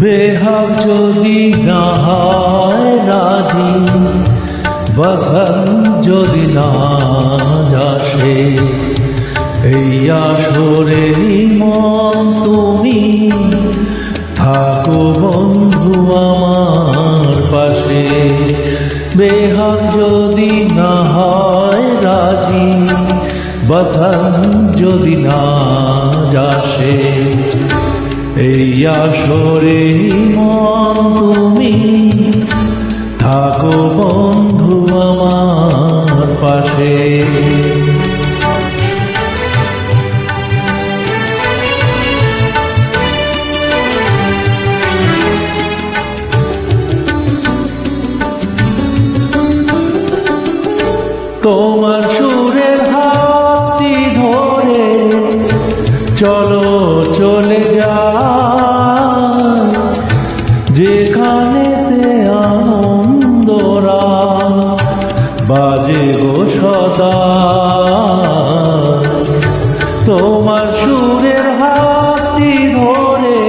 বেহাগ যদি না হয় রাজি, বসন যদি না যাসে, এই আসরে মন তুমি থাকো বন্ধু আমার পাশে। বেহাগ যদি না হয় রাজি, বসন যদি না যাসে, এই আসরে মন তুমি থাকো বন্ধু আমার পাশে। তোমার সুরের হাতটি ধরে চলো চলে যাই, যেখানেতে আনন্দরা বাজে গো সদা। তোমার সুরের হাতটি ধরে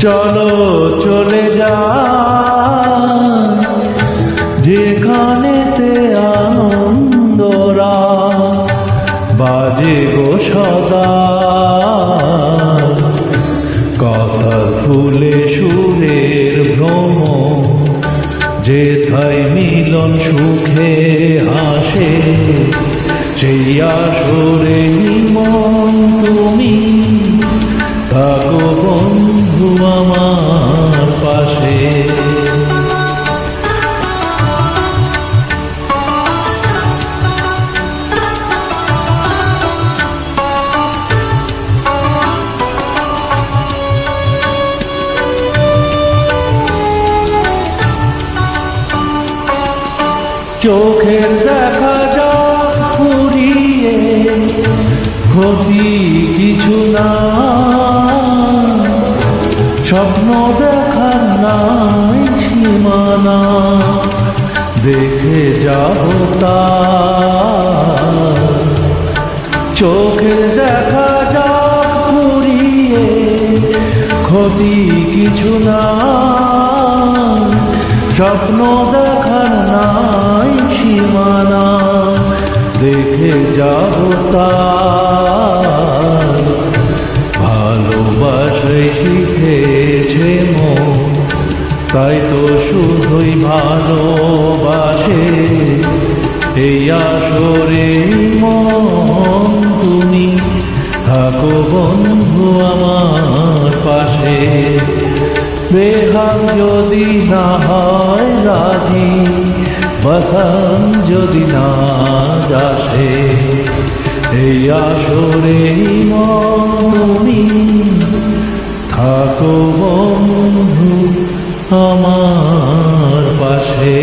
চলো চলে যাই, যেখানেতে আনন্দরা বাজে গো সদা। কথার ফুলে সুরের ভ্রম, যেথায় মিলন সুখে হাসে, সেই আসরে মন তুমি থাকো বন্ধু আমার পাশে। চোখের দেখা যা ফুরিয়ে ক্ষতি কিছু না, স্বপ্ন দেখার নাই সীমানা, দেখে যাবো তা। চোখের দেখা যা ফুরিয়ে ক্ষতি কিছু না, স্বপ্ন দেখার নাই সীমানা, দেখে যাবো তার। ভালোবাসে শিখেছে মন, তাই তো শুধুই ভালোবাসে, এই আসরে মন তুমি থাকো বন্ধু আমার পাশে। বেহাগ যদি না হয় রাজি, বসন যদি না যাসে, এই আসরে মন তুমি থাকো বন্ধু আমার পাশে।